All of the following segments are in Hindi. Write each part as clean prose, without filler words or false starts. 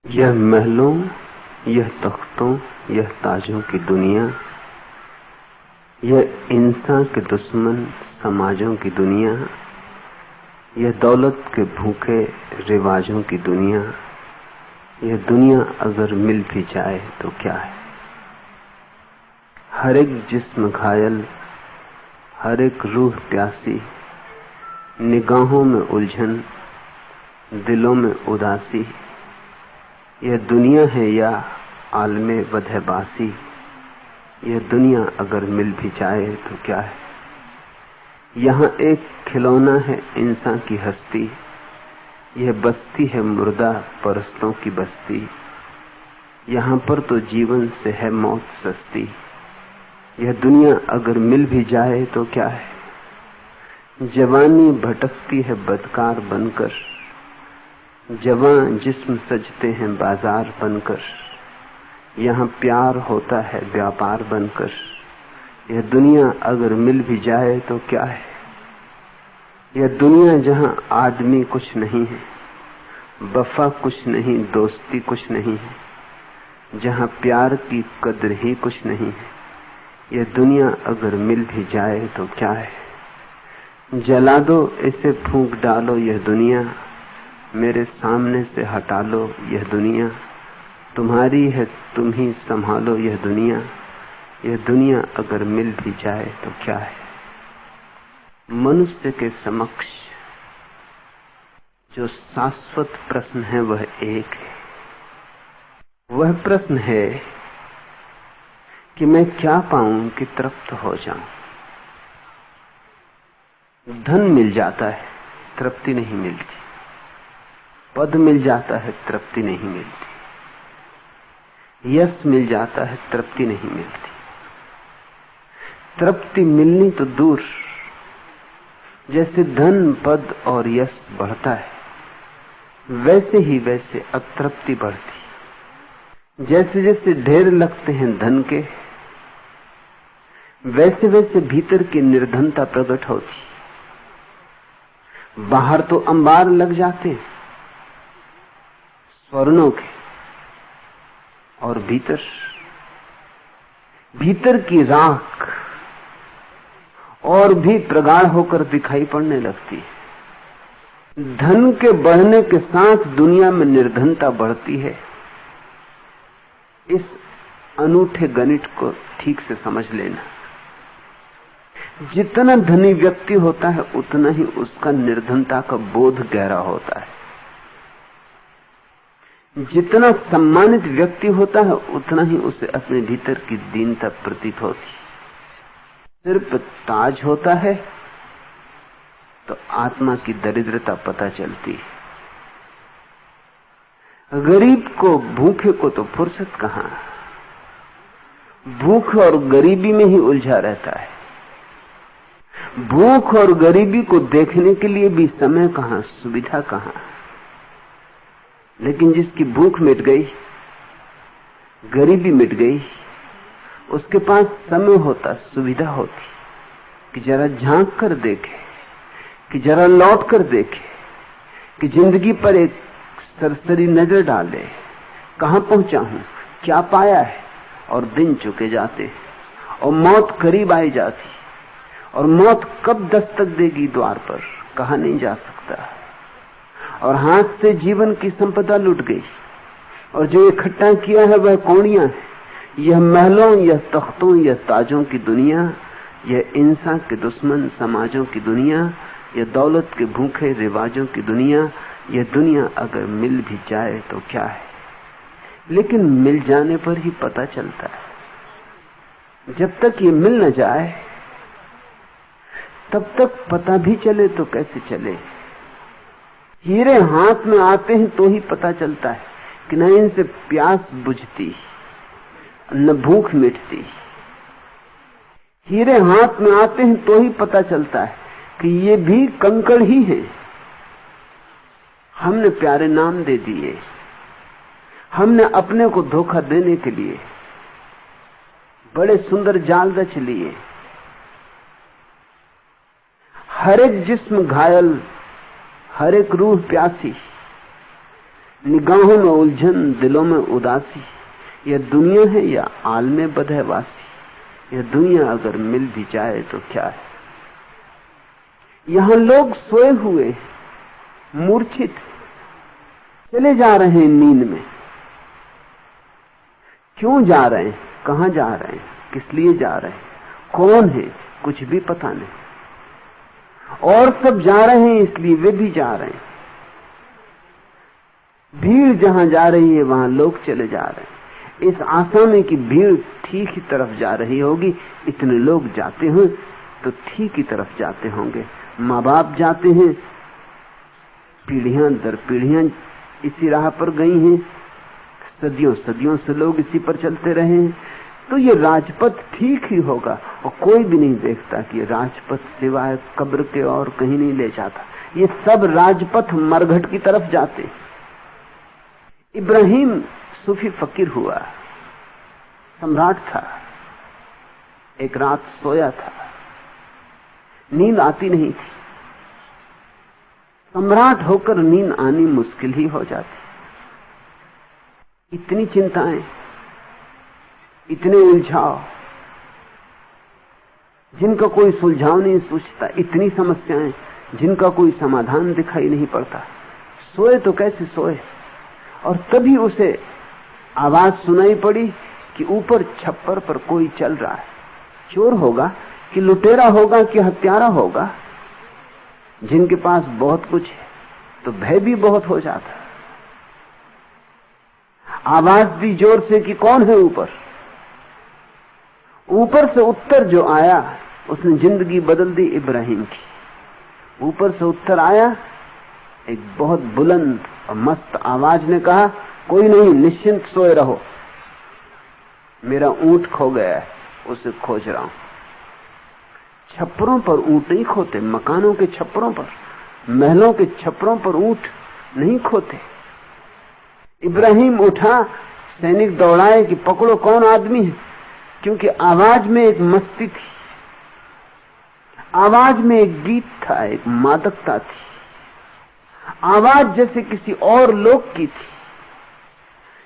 यह महलों, यह तख्तों, यह ताजों की दुनिया, यह इंसान के दुश्मन समाजों की दुनिया, यह दौलत के भूखे रिवाजों की दुनिया, यह दुनिया अगर मिल भी जाए तो क्या है। हर एक जिस्म घायल, हर एक रूह प्यासी, निगाहों में उलझन, दिलों में उदासी, यह दुनिया है या आलमे वधबासी। यह दुनिया अगर मिल भी जाए तो क्या है। यहाँ एक खिलौना है इंसान की हस्ती, यह बस्ती है मुर्दा परस्तों की बस्ती। यहाँ पर तो जीवन से है मौत सस्ती। यह दुनिया अगर मिल भी जाए तो क्या है। जवानी भटकती है बदकार बनकर, जवान जिस्म सजते हैं बाजार बनकर। यहाँ प्यार होता है व्यापार बनकर। यह दुनिया अगर मिल भी जाए तो क्या है। यह दुनिया जहाँ आदमी कुछ नहीं है, वफा कुछ नहीं, दोस्ती कुछ नहीं है, जहाँ प्यार की कदर ही कुछ नहीं है। यह दुनिया अगर मिल भी जाए तो क्या है। जला दो इसे, फूंक डालो यह दुनिया, मेरे सामने से हटा लो यह दुनिया। तुम्हारी है तुम ही संभालो यह दुनिया। यह दुनिया अगर मिल भी जाए तो क्या है। मनुष्य के समक्ष जो शाश्वत प्रश्न है वह एक है। वह प्रश्न है कि मैं क्या पाऊं कि तृप्त हो जाऊं। धन मिल जाता है, तृप्ति नहीं मिलती। पद मिल जाता है, तृप्ति नहीं मिलती। यश मिल जाता है, तृप्ति नहीं मिलती। तृप्ति मिलनी तो दूर, जैसे धन पद और यश बढ़ता है वैसे ही वैसे अतृप्ति बढ़ती। जैसे जैसे ढेर लगते हैं धन के, वैसे वैसे भीतर की निर्धनता प्रकट होती। बाहर तो अंबार लग जाते हैं स्वर्णों के, और भीतर की राख और भी प्रगाढ़ होकर दिखाई पड़ने लगती है। धन के बढ़ने के साथ दुनिया में निर्धनता बढ़ती है। इस अनूठे गणित को ठीक से समझ लेना। जितना धनी व्यक्ति होता है उतना ही उसका निर्धनता का बोध गहरा होता है। जितना सम्मानित व्यक्ति होता है उतना ही उसे अपने भीतर की दीनता प्रतीत होती। सिर्फ ताज होता है तो आत्मा की दरिद्रता पता चलती है। गरीब को, भूखे को तो फुर्सत कहां, भूख और गरीबी में ही उलझा रहता है। भूख और गरीबी को देखने के लिए भी समय कहां, सुविधा कहां। लेकिन जिसकी भूख मिट गई, गरीबी मिट गई, उसके पास समय होता, सुविधा होती कि जरा झांक कर देखे, कि जरा लौट कर देखे, कि जिंदगी पर एक सरसरी नजर डाले। कहां पहुंचा हूं, क्या पाया है। और दिन चुके जाते और मौत करीब आई जाती। और मौत कब दस्तक देगी द्वार पर, कहा नहीं जा सकता। और हाथ से जीवन की संपदा लुट गई, और जो इकट्ठा किया है वह कौड़ियां है। यह महलों, यह तख्तों, यह ताजों की दुनिया, यह इंसान के दुश्मन समाजों की दुनिया, यह दौलत के भूखे रिवाजों की दुनिया। यह दुनिया अगर मिल भी जाए तो क्या है। लेकिन मिल जाने पर ही पता चलता है। जब तक ये मिल न जाए तब तक पता भी चले तो कैसे चले। हीरे हाथ में आते हैं तो ही पता चलता है कि न इनसे प्यास बुझती, न भूख मिटती। हीरे हाथ में आते हैं तो ही पता चलता है कि ये भी कंकड़ ही हैं। हमने प्यारे नाम दे दिए, हमने अपने को धोखा देने के लिए बड़े सुंदर जाल रच लिए। हर एक जिस्म घायल, हर एक रूह प्यासी, निगाहों में उलझन, दिलों में उदासी। यह दुनिया है या आलमे बदहवासी। यह दुनिया अगर मिल भी जाए तो क्या है। यहां लोग सोए हुए, मूर्छित, चले जा रहे हैं नींद में। क्यों जा रहे हैं, कहां जा रहे हैं, किस लिए जा रहे हैं, कौन है, कुछ भी पता नहीं। और सब जा रहे हैं इसलिए वे भी जा रहे हैं। भीड़ जहां जा रही है वहां लोग चले जा रहे हैं, इस आशा में कि भीड़ ठीक ही तरफ जा रही होगी। इतने लोग जाते हैं तो ठीक ही तरफ जाते होंगे। माँ बाप जाते हैं, पीढ़ियां दर पीढ़ियां इसी राह पर गई हैं, सदियों सदियों से लोग इसी पर चलते रहे हैं। तो ये राजपथ ठीक ही होगा। और कोई भी नहीं देखता कि ये राजपथ सिवाय कब्र के और कहीं नहीं ले जाता। ये सब राजपथ मरघट की तरफ जाते। इब्राहिम सूफी फकीर हुआ, सम्राट था। एक रात सोया था, नींद आती नहीं थी। सम्राट होकर नींद आनी मुश्किल ही हो जाती। इतनी चिंताएं, इतने उलझाव जिनका कोई सुलझाव नहीं सूझता, इतनी समस्याएं जिनका कोई समाधान दिखाई नहीं पड़ता। सोए तो कैसे सोए। और तभी उसे आवाज सुनाई पड़ी कि ऊपर छप्पर पर कोई चल रहा है। चोर होगा कि लुटेरा होगा कि हत्यारा होगा। जिनके पास बहुत कुछ है तो भय भी बहुत हो जाता। आवाज दी जोर से कि कौन है ऊपर। ऊपर से उत्तर जो आया उसने जिंदगी बदल दी इब्राहिम की। ऊपर से उत्तर आया, एक बहुत बुलंद और मस्त आवाज ने कहा, कोई नहीं, निश्चिंत सोए रहो, मेरा ऊंट खो गया है, उसे खोज रहा हूं। छप्परों पर ऊंट नहीं खोते, मकानों के छप्परों पर, महलों के छप्परों पर ऊंट नहीं खोते। इब्राहिम उठा, सैनिक दौड़ाए कि पकड़ो कौन आदमी है, क्योंकि आवाज में एक मस्ती थी, आवाज में एक गीत था, एक मादकता थी। आवाज जैसे किसी और लोक की थी,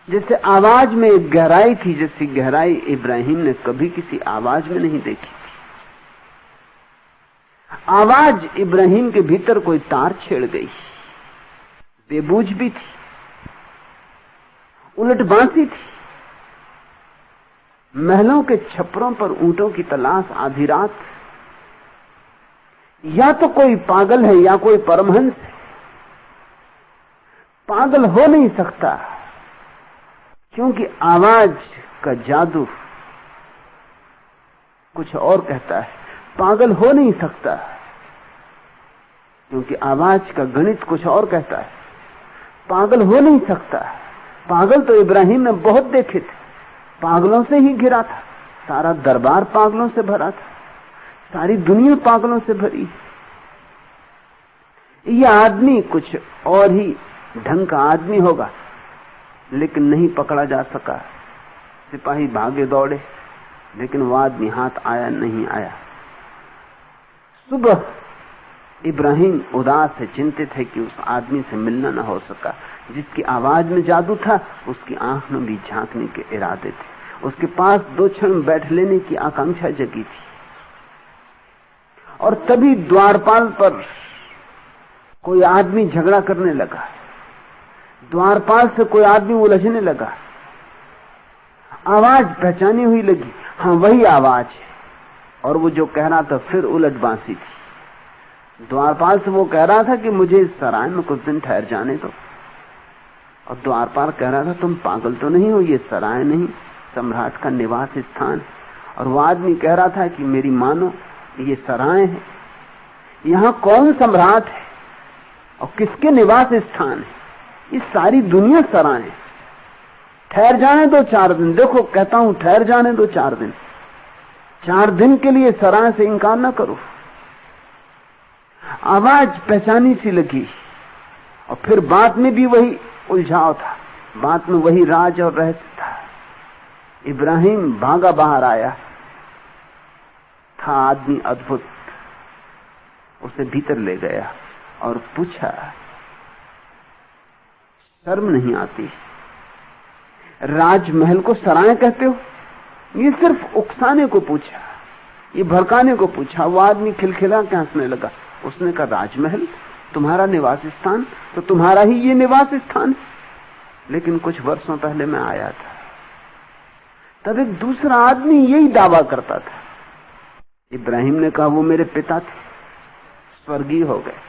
जैसे आवाज में एक गहराई थी, जैसी गहराई इब्राहिम ने कभी किसी आवाज में नहीं देखी थी। आवाज इब्राहिम के भीतर कोई तार छेड़ गई, बेबूझ भी थी, उलट बांसी थी। महलों के छप्परों पर ऊंटों की तलाश आधी रात। या तो कोई पागल है या कोई परमहंस है। पागल हो नहीं सकता, क्योंकि आवाज का जादू कुछ और कहता है। पागल हो नहीं सकता, क्योंकि आवाज का गणित कुछ और कहता है। पागल हो नहीं सकता। पागल तो इब्राहिम ने बहुत देखे थे, पागलों से ही घिरा था। सारा दरबार पागलों से भरा था, सारी दुनिया पागलों से भरी। यह आदमी कुछ और ही ढंग का आदमी होगा, लेकिन नहीं पकड़ा जा सका। सिपाही भागे दौड़े, लेकिन वो आदमी हाथ आया नहीं आया। सुबह इब्राहिम उदास है, चिंतित है कि उस आदमी से मिलना न हो सका। जिसकी आवाज में जादू था, उसकी आंख में भी झांकने के इरादे थे। उसके पास 2 क्षण बैठ लेने की आकांक्षा जगी थी। और तभी द्वारपाल पर कोई आदमी झगड़ा करने लगा। द्वारपाल से कोई आदमी उलझने लगा। आवाज पहचानी हुई लगी, हाँ वही आवाज है। और वो जो कह रहा था फिर उलट बांसी थी। द्वारपाल से वो कह रहा था कि मुझे इस सराय में कुछ दिन ठहर जाने दो। और द्वारपाल कह रहा था तुम पागल तो नहीं हो, ये सराय नहीं, सम्राट का निवास स्थान। और वो आदमी कह रहा था कि मेरी मानो ये सराय है, यहां कौन सम्राट है और किसके निवास स्थान है। ये सारी दुनिया सराय है। ठहर जाने दो 4 दिन। देखो कहता हूं ठहर जाने दो 4 दिन। 4 दिन के लिए सराय से इंकार न करो। आवाज पहचानी सी लगी। और फिर बात में भी वही उलझाव था, बात में वही राज और रहस्य था। इब्राहिम भागा बाहर आया। था आदमी अद्भुत। उसे भीतर ले गया और पूछा, शर्म नहीं आती? राजमहल को सराय कहते हो? ये सिर्फ उकसाने को पूछा, ये भड़काने को पूछा। वो आदमी खिलखिला के हंसने लगा। उसने कहा, राजमहल तुम्हारा निवास स्थान? तो तुम्हारा ही ये निवास स्थान। लेकिन कुछ वर्षों पहले मैं आया था, तब एक दूसरा आदमी यही दावा करता था। इब्राहिम ने कहा, वो मेरे पिता थे, स्वर्गीय हो गए।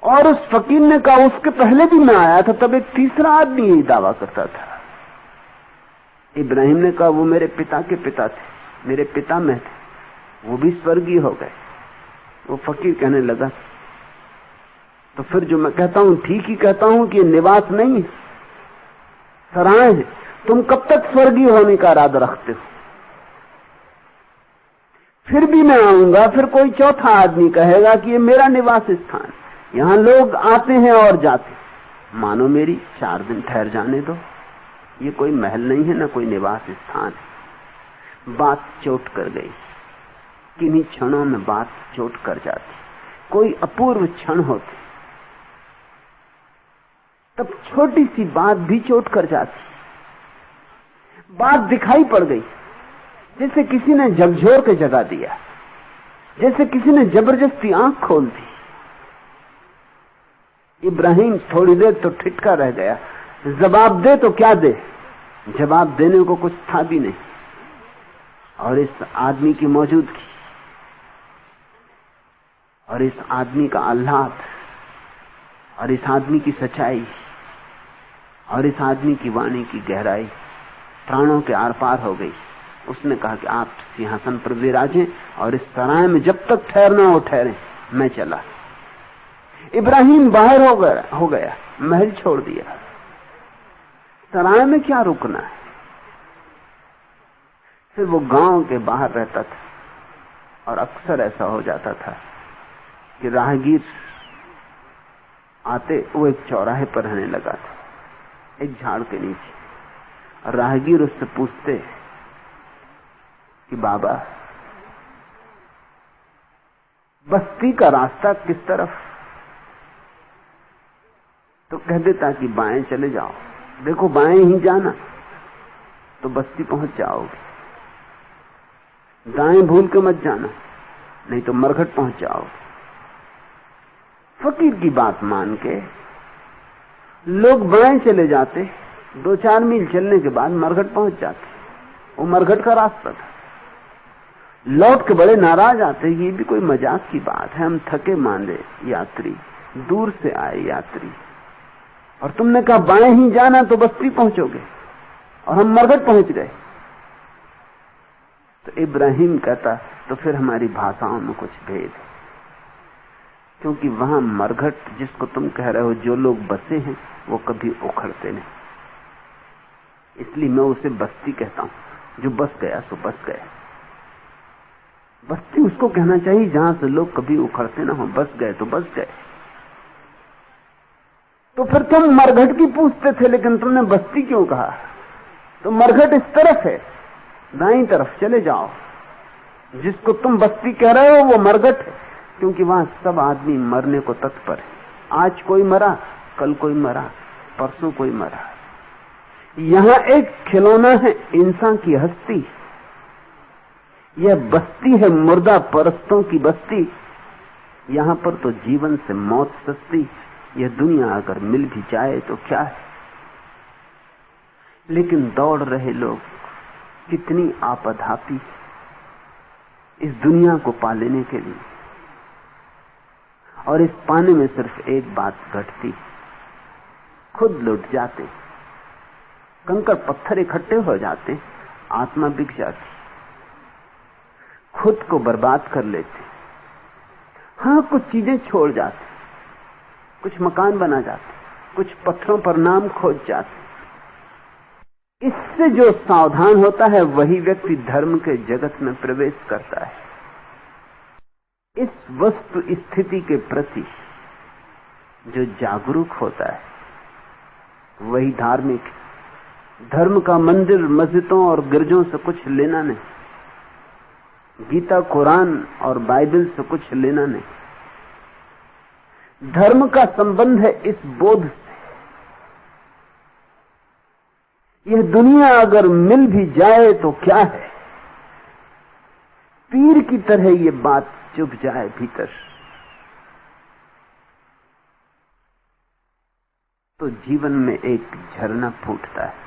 और उस फकीर ने कहा, उसके पहले भी मैं आया था, तब एक तीसरा आदमी यही दावा करता था। इब्राहिम ने कहा, वो मेरे पिता के पिता थे, मेरे पिता में थे, वो भी स्वर्गीय हो गए। वो फकीर कहने लगा, तो फिर जो मैं कहता हूं ठीक ही कहता हूं कि ये निवास नहीं है, सराय है। तुम कब तक स्वर्गीय होने का इरादा रखते हो? फिर भी मैं आऊंगा, फिर कोई चौथा आदमी कहेगा कि ये मेरा निवास स्थान, यहां लोग आते हैं और जाते। मानो मेरी 4 दिन ठहर जाने दो, ये कोई महल नहीं है, ना कोई निवास स्थान है। बात चोट कर गई। किन्हीं क्षणों में बात चोट कर जाती। कोई अपूर्व क्षण होते, तब छोटी सी बात भी चोट कर जाती। बात दिखाई पड़ गई, जैसे किसी ने झकझोर के जगा दिया, जैसे किसी ने जबरदस्ती आंख खोल दी। इब्राहिम थोड़ी देर तो ठिठका रह गया। जवाब दे तो क्या दे? जवाब देने को कुछ था भी नहीं। और इस आदमी की मौजूदगी और इस आदमी का आह्लाद और इस आदमी की सच्चाई और इस आदमी की वाणी की गहराई प्राणों के आर पार हो गई। उसने कहा कि आप सिंहासन पर विराजें और इस सराय में जब तक ठहरना हो ठहरें, मैं चला। इब्राहिम बाहर हो गया, महल छोड़ दिया। सराय में क्या रुकना है? फिर वो गांव के बाहर रहता था और अक्सर ऐसा हो जाता था कि राहगीर आते, वो एक चौराहे पर रहने लगा था, एक झाड़ के नीचे। और राहगीर उससे पूछते कि बाबा, बस्ती का रास्ता किस तरफ? तो कह देता कि बाएं चले जाओ। देखो, बाएं ही जाना तो बस्ती पहुंच जाओगे, दाएं भूल के मत जाना, नहीं तो मरघट पहुंच जाओगे। फकीर की बात मान के लोग बाएं चले जाते, 2-4 मील चलने के बाद मरघट पहुंच जाते। वो मरघट का रास्ता था। लौट के बड़े नाराज आते, ये भी कोई मजाक की बात है, हम थके मांदे यात्री, दूर से आए यात्री, और तुमने कहा बाएं ही जाना तो बस्ती पहुंचोगे, और हम मरघट पहुंच गए। तो इब्राहिम कहता, तो फिर हमारी भाषाओं में कुछ भेद है, क्योंकि वहां मरघट जिसको तुम कह रहे हो, जो लोग बसे हैं वो कभी उखड़ते नहीं, इसलिए मैं उसे बस्ती कहता हूं। जो बस गया सो बस गया। बस्ती उसको कहना चाहिए जहां से लोग कभी उखड़ते ना हो, बस गए तो बस गए। तो फिर तुम मरघट की पूछते थे, लेकिन तुमने बस्ती क्यों कहा? तो मरघट इस तरफ है, दाईं तरफ चले जाओ। जिसको तुम बस्ती कह रहे हो वो मरघट है, क्योंकि वहां सब आदमी मरने को तत्पर है। आज कोई मरा, कल कोई मरा, परसों कोई मरा। यहां एक खिलौना है इंसान की हस्ती। यह बस्ती है मुर्दा परस्तों की बस्ती। यहां पर तो जीवन से मौत सस्ती। यह दुनिया अगर मिल भी जाए तो क्या है? लेकिन दौड़ रहे लोग कितनी आपदापी इस दुनिया को पा लेने के लिए, और इस पाने में सिर्फ एक बात घटती, खुद लुट जाते, कंकड़ पत्थर इकट्ठे हो जाते, आत्मा बिक जाती, खुद को बर्बाद कर लेते। हां, कुछ चीजें छोड़ जाते, कुछ मकान बना जाते, कुछ पत्थरों पर नाम खोज जाते। इससे जो सावधान होता है वही व्यक्ति धर्म के जगत में प्रवेश करता है। इस वस्तु स्थिति के प्रति जो जागरूक होता है वही धार्मिक है। धर्म का मंदिर, मस्जिदों और गिरजों से कुछ लेना नहीं, गीता, कुरान और बाइबल से कुछ लेना नहीं। धर्म का संबंध है इस बोध से यह दुनिया अगर मिल भी जाए तो क्या है, पीर की तरह ये बात चुभ जाए भीतर, तो जीवन में एक झरना फूटता है।